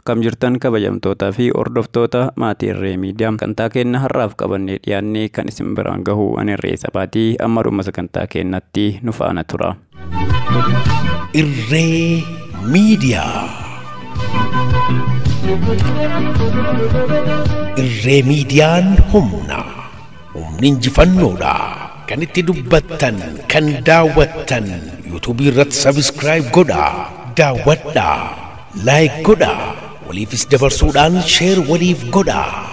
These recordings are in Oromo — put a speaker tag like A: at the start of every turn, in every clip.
A: akkam jirtan kabajamtoota fi hordoftoota maatii Irree Miidiyaa. Sagantaa keenya har'aaf qabannee dhiyaannee kan isin biraan gahu ani Irree Sabaatii. Amma dhuma sagantaa keenyatti nu faana tura.
B: Irree Miidiyaa. Irree Miidiyaan humna injifannoodha. Kan itti dubbattan, kan daawwattan, YouTube irratti subscribe godhaa, daawwadhaa, like godhaa, waliifis dabarsuudhaan share waliif godhaa.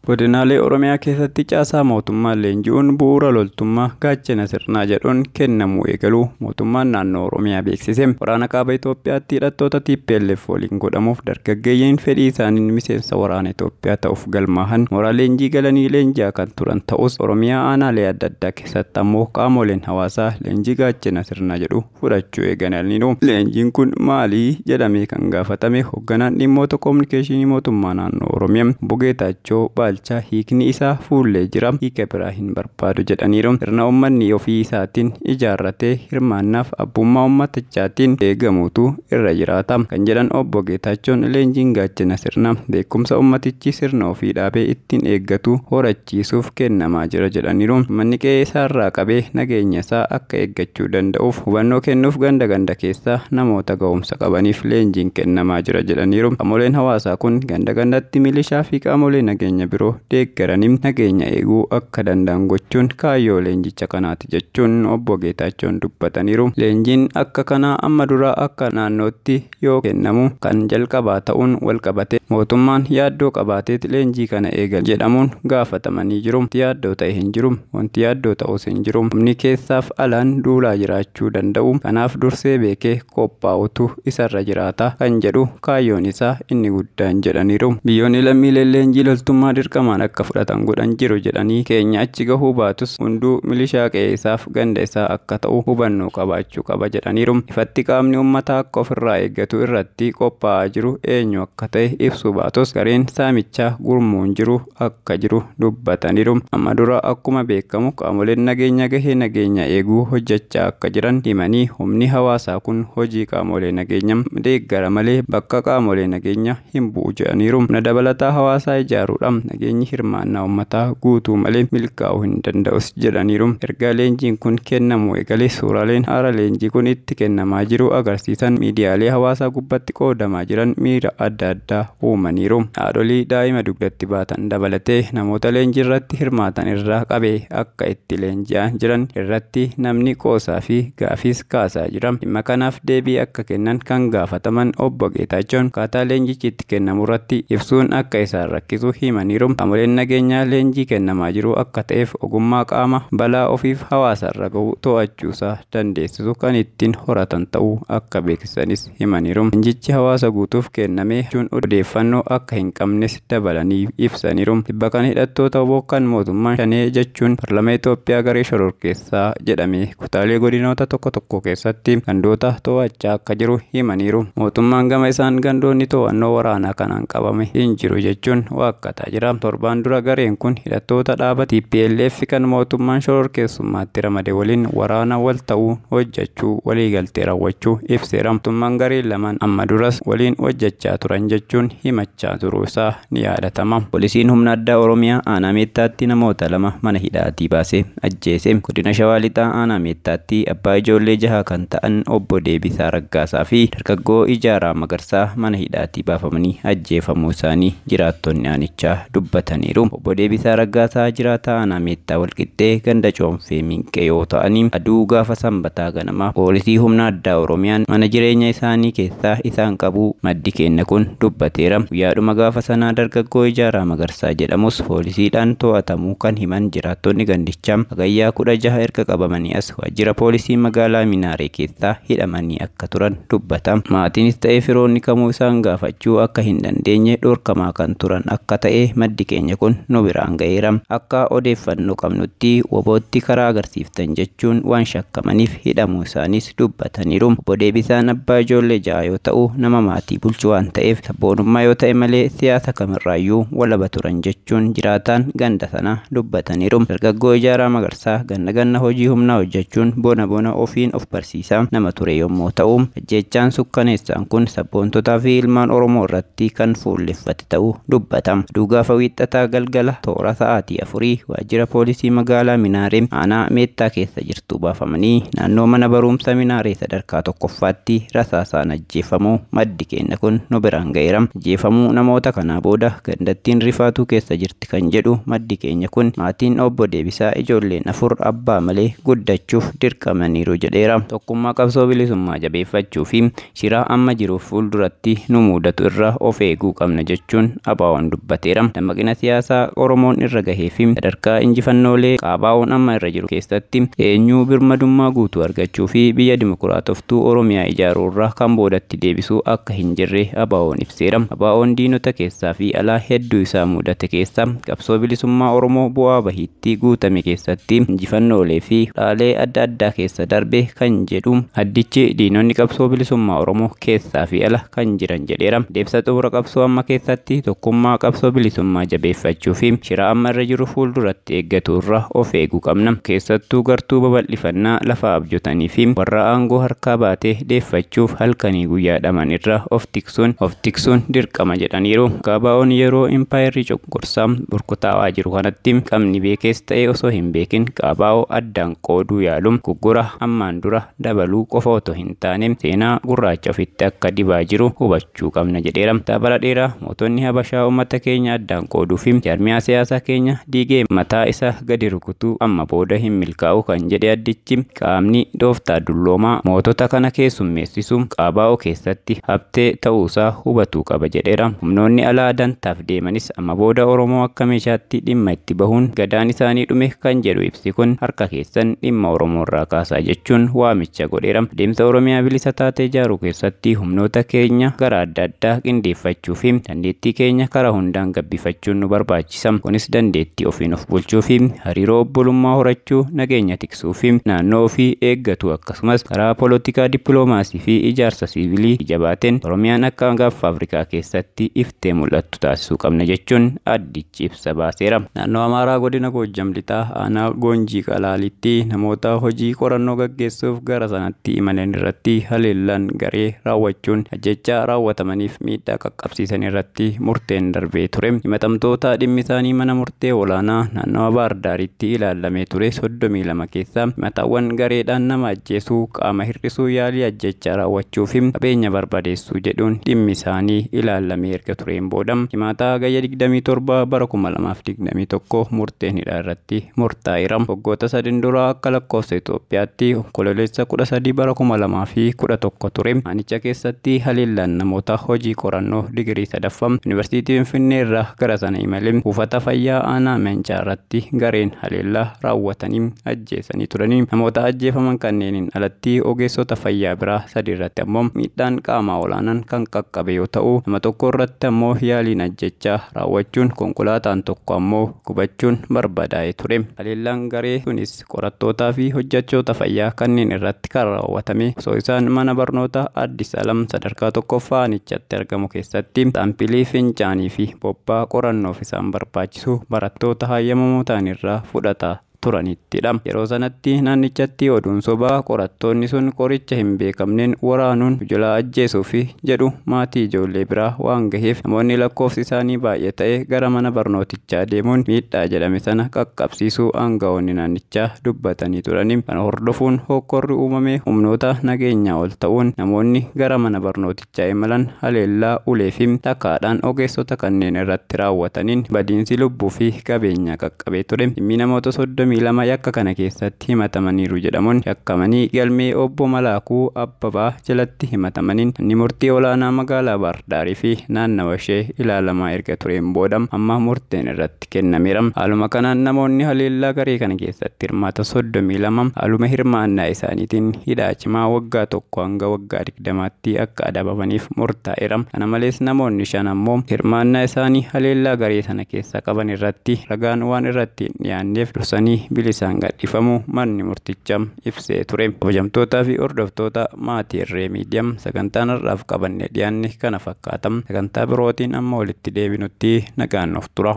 A: Godinaalee Oromiyaa keessatti caasaa mootummaa leenji'uun bu'uura loltummaa gaachana sirnaa jedhuun kennamuu eegaluu mootummaan naannoo Oromiyaa beeksise. Waraana kaaba Itoophiyaatti hidhattoota TPLF waliin godhamuuf dargaggeeyyiin fedhii isaaniin miseensa waraana Itoophiyaa ta'uuf galmaahan mooraa leenjii galanii leenji'aa kan turan ta'us Oromiyaa aanaalee adda addaa keessatti ammoo qaamoleen hawaasaa leenjii gaachana sirnaa jedhu fudhachuu eegalaniiru. Leenjiin kun maalii jedhamee kan gaafatame hoogganaan dhimmoota kominikeeshinii mootummaa naannoo Oromiyaa Bogeetaachoo Baalchaa hiikni isaa fuullee jira, hiika biraa hin barbaadu jedhaniiru. Sirna uummanni ofii isaatiin ijaarratee hirmaannaaf abbummaa uummatichaatiin eegamuutu irra jiraata kan jedhan obbo Geetaachoon leenjiin gaachana sirna beekumsa ummatichi sirna ofii dhaabee ittiin eeggatu horachiisuuf kennamaa jira jedhaniiru. Manni qe'ee isaarraa qabee nageenya isaa akka eeggachuu danda'uuf hubannoo kennuuf ganda keessaa namoota ga'umsa qabaniif leenjiin kennamaa jira jedhaniiru. Qaamoleen hawaasaa kun ganda gandatti milishaa fi qaamolee nageenya biroo deeggaranii nageenya eeguu akka danda'an gochuun kaayyoo leenjicha kanaati jechuun obbo Geetaachoon dubbataniiru. Leenjiin akka kanaa amma dura akka naannootti yoo kennamu kan jalqabaa ta'uun wal qabate mootummaan yaaddoo qabaateet leenjii kana eegal jedhamuun gaafatamanii jiru. Wanti yaaddoo ta'e hin jiru, wanti yaaddoo ta'us hin jiru. Namni keessaaf alaan duulaa jiraachuu danda'u. Kanaaf dursee beekee qophaa'utu isarra jiraata kan jedhu kaayyoon isaa inni guddaan jedhaniiru. Biyyoonni lammiileen leenjii loltummaa dirqamaan akka fudhatan godhan jiru jedhanii keenya achi gahuu baatus hunduu milishaa qe'ee isaaf ganda isaa akka ta'u hubannoo qabaachuu qaba jedhaniiru. Ifatti qaamni uummataa akka ofirraa eeggatu irratti qophaa'aa jiru eenyu akka ta'e ibsuu baatus gareen saamichaa gurmuun jiru akka jiru dubbataniiru. Amma dura akkuma beekamu qaamoleen nageenya gahee nageenya eeguu hojjechaa akka jiran himanii humni hawaasaa kun hojii qaamolee nageenya deeggara malee bakka qaamolee nageenya hin bu'u jedhaniiru. Humna dabalataa hawaasaa ijaaruudhaan nageenyi hirmaannaa uummataa guutuu malee milkaa'uu hin danda'us jedhaniiru. Erga leenjiin kun kennamuu eegalee suuraaleen haara leenjii kun itti kennamaa jiru agarsiisan miidiyaalee hawaasaa gubbatti qoodamaa jiran miira adda addaa uumaniiru. Haadholii daa'ima dugdatti baatan dabalatee namoota leenjii irratti hirmaatan irraa qabee akka itti leenji'aa jiran irratti namni qoosaa fi gaafiis kaasaa jira. Dhimma kanaaf deebii akka kennan kan gaafataman obbo Geetaachoon akkaataa leenjichi itti kennamu irratti ibsuun akka isaan rakkisu himaniiru. Qaamoleen nageenyaa leenjii kennamaa jiru akka ta'eef ogummaa qaama balaa ofiif hawaasarra gahu to'achuusaa dandeessisu kan ittiin horatan ta'uu akka beeksisanis himaniiru. Leenjichi hawaasa guutuuf kennamee jechuun odeeffannoo akka hin qabnes dabalanii ibsaniiru. Dhibba kan hidhattoota bokkaan mootummaan shanee jechuun paarlaamaa Itoophiyaa garee shororkeessaa jedhamee kutaalee godinoota tokko keessatti gandoota to'achaa akka jiru himaniiru. Mootummaan gama isaan gandoonni to'annoo waraanaa kanaan qabame hin jiru jechuun waakkataa jira. Torbaan dura gareen kun hidhattoota dhaaba TPLF kan mootummaan shororkeessummaatti ramade waliin waraana wal ta'uu hojjechuu waliigaltee raawwachuu ibseera. Mootummaan gareen lamaan amma duras waliin hojjechaa turan jechuun himachaa turuu isaa ni yaadatama. Poolisiin humna addaa Oromiyaa aanaa Meettaatti namoota lama mana hidhaatii baasee ajjeese. Godina Shawaa Lixaa aanaa Meettaatti abbaa ijoollee 6 kan ta'an obbo Deebisaa Raggaasaa fi dargaggoo Ijaaraa Magarsaa mana hidhaatii baafamanii ajjeefamuu isaanii jiraattonni aanichaa dubbataniiru. Obbo Deebisaa Raggaasaa jiraataa aanaa Meettaa Walqixxee ganda Coonfee Minqee yoo ta'anii aduu gaafa sanbataa ganamaa poolisii humna addaa Oromiyaan mana jireenya isaanii keessaa isaan qabuu maddi keenya kun dubbateera. Guyyaadhuma gaafa sanaa dargaggoo Ijaaraa Magarsaa jedhamus poolisiidhaan to'atamuu kan himan jiraattonni gandichaa hagayyaa 16 erga qabamanii as waajjira poolisii magaalaa Minaaree keessaa hidhamanii akka turan dubbata. Maatiinis ta'ee firoonni kamuu isaan gaafachuu akka hin dandeenye dhorkamaa kan turan akka ta'e maddi maddi keenya kun nu biraan ga'eera. Akka odeeffannoo qabnutti wobootti karaa agarsiiftan jechuun waan shakkamaniif hidhamuu isaanis dubbataniiru. Obbo Deebisaan abbaa ijoollee ja'a yoo ta'u nama maatii bulchu waan ta'eef sabboonummaa yoo ta'e malee siyaasa kamirraayyuu walaba turan jechuun jiraataan ganda sana dubbataniiru. Dargaggoo Ijaaraa Magarsaa ganna hojii humnaa hojjechuun bona ofiin of barsiisaa nama ture yommuu ta'u ajjeechaan sukkaneessaan kun sabboontotaa fi ilmaan Oromoo irratti kan fuulleffate ta'uu dubbatama. Gaafa wiixataa galgala toora sa'aatii 4 waajjira poolisii magaalaa Minaaree aanaa Meettaa keessa jirtu baafamanii naannoo mana barumsa Minaaree sadarkaa tokkoffaatti rasaasaan ajjeefamuu maddi keenya kun nu biraan ga'eera. Ajjeefamuu namoota kanaa booda gandattiin rifaatuu keessa jirti kan jedhu maddi keenya kun maatiin obbo Deebisaa ijoolleen 4 abbaa malee guddachuuf dirqamaniiru jedheera. Tokkummaa qabsoo bilisummaa jabeeffachuu fi shiraa amma jiruuf fuulduratti nu mudatu irraa of eeguu qabna jechuun ABO'n dubbateera. Dammaqina siyaasaa Oromoon irra gahee fi sadarkaa injifannoolee ABO'n amma irra jiru keessatti eenyuu birmadummaa guutuu argachuu fi biyya dimokiraatoftuu Oromiyaa ijaaruu irraa kan boodatti deebisuu akka hin jirre ABO'n ibseera. ABO'n diinota keessaa fi alaa hedduu isaa mudate keessa qabsoo bilisummaa Oromoo bu'aa bahiitti guutame keessatti injifannoolee fi dhaalee adda addaa keessa darbe kan jedhu addichi diinonni qabsoo bilisummaa Oromoo keessaa fi ala kan jiran jedheera. Deebsa xumura qabsoo amma keessatti tokkummaa qabsoo bilisummaa jabeeffachuu fi shira amma irra jiru fuulduratti eeggatu irraa of eeguu qabna. Keessattuu gartuu babal'ifannaa lafa abjotanii fi warra aangoo harkaa baatee deeffachuuf halkanii guyyaa dhaman irraa of tiksuun dirqama jedhaniiru. ABO'n yeroo impaayirri cunqursaa burkutaawaa jiru kanatti qabni beekees ta'e osoo hin beekin ABO addaan qooduu yaaluun guggura ammaan dura dabaluu qofa otoo hin taane seenaa gurraacha ofitti akka dibaa jiru hubachuu qabna jedheera. Bara dheeraa mootonni Habashaa uummata keenya addaan qooduu fi jaarmiyaa siyaasaa keenya diigee mataa isa gadi rukutuu amma booda hin milkaa'u kan jedhe addichi qaamni dooftaa dulloomaa mootota kana keessummeessisu ABO keessatti haftee ta'uusaa hubatuu qaba jedheera. Humnoonni alaa dantaaf deemanis amma booda Oromoo akka meeshaatti dhimma itti bahuun gadaan isaanii dhume kan jedhu ibsi kun harka keessan dhimma Oromoo irraa kaasaa jechuun waamicha godheera. Deemsa Oromiyaa bilisa taatee ijaaruu keessatti humnoota keenya gara adda addaa qindeeffachuu fi dandeettii keenya karaa hundaan gabbifachuun nu barbaachisa. Kunis dandeettii ofiin of bulchuu fi hariiroo obbolummaa horachuu, nageenya tiksuu fi naannoo ofii eeggatu akkasumas karaa poolitikaa dippiloomaasii fi ijaarsa siivilii jabaateen Oromiyaan akka gaanfa Afrikaa keessatti iftee mul'attu taasisuu qabna jechuun addichi ibsa baaseera. Naannoo Amaaraa godina Goojjam lixaa aanaa Goonjii Qalaalitti namoota hojii qorannoo gaggeessuuf gara sanatti imalan irratti haleellaan garee raawwachuun ajjeechaa raawwatamaniif miidhaa qaqqabsiisan irratti murteen darbee ture. Himatamtoota dhimmi isaanii mana murtee olaanaa naannoo Baahir Daaritti ilaalamee ture 32 keessaa himataawwan gareedhaan nama ajjeesuu, qaama hir'isuu, yaalii ajjeechaa raawwachuu fi qabeenya barbadeessuu jedhuun dhimmi isaanii ilaalamee erga tureen booda himata gayya 27 bara 2021 murteen hidhaa irratti murtaa'eera. Waggoota 3 dura akka lakkoofsa Itoophiyaatti onkololeessa 13 bara 2011 ture. Manicha keessatti haleellaan namoota hojii qorannoo digirii 3ffaa Yuunivarsiitii Finfinnee irraa gara sana imalee buufata fayyaa aanaa Mencaa irratti gareen haleellaa raawwatanii ajjeesanii turanii. Namoota ajjeefaman kanneeniin alatti ogeessota fayyaa biraa 3 irratti ammoo miidhaan qaamaa olaanaan kan qaqqabe yoo ta'u, nama tokko irratti ammoo yaaliin ajjechaa raawwachuun konkolaataan tokko ammoo gubachuun barbadaa'ee ture. Haleellaan garee kunis qorattootaa fi hojjechoota fayyaa kanneen irratti kan raawwatame osoo isaan mana barnoota Addis Alam sadarkaa tokkoffaa aanichatti argamu keessatti saampilii fincaanii fi bobbaa qorannoof isaan barbaachisu barattoota hayyamamoo ta'an irraa fudhataa turanittidha. Yeroo sanatti naannichatti oduun sobaa qorattoonni sun qoricha hin beekamneen waraanuun ijolaa ajjeesuu fi jedhu maatii ijoollee biraa waan gaheef namoonni lakkoofsi isaanii baay'ee ta'e gara mana barnootichaa deemuun miidhaa jedhame sana qaqqabsiisuu aangawoonni naannichaa dubbatanii turanii. Kana hordofuun hokkorri uumamee humnoota nageenyaa ol ta'uun namoonni gara mana barnootichaa imalan haleellaa ulee fi takaadhaan ogeessota kanneen irratti raawwataniin badiinsi lubbuu fi qabeenyaa qaqqabee ture. Dhimmi namoota 30 32 yakka kana keessatti himatamaniiru jedhamuun yakkamanii galmee obbo Malaakuu Abbabaa jalatti himatamaniin inni murtii olaanaa magaalaa Baardaarii fi naannawa ishee ilaalamaa erga tureen booda amma murteen irratti kennameera. Haaluma kanaan namoonni haleellaa garee kana keessatti hirmaatan 32 haaluma hirmaannaa isaaniitiin hidhaa cimaa waggaa 1 hanga waggaa 20tti akka adabamaniif murtaa'eera. Kana malees namoonni 5 ammoo hirmaannaa isaanii haleellaa garee sana keessa qaban irratti ragaan waan irratti dhiyaanneef dursanii bilisaan gadhiifamuu manni murtichaa ibsee ture. Kabajamtootaa fi hordoftoota maatii Irree Miidiyaa sagantaan har'aaf qabannee dhiyaanne kana fakkaata. Sagantaa birootiin amma walitti deebinutti nagaan of tura.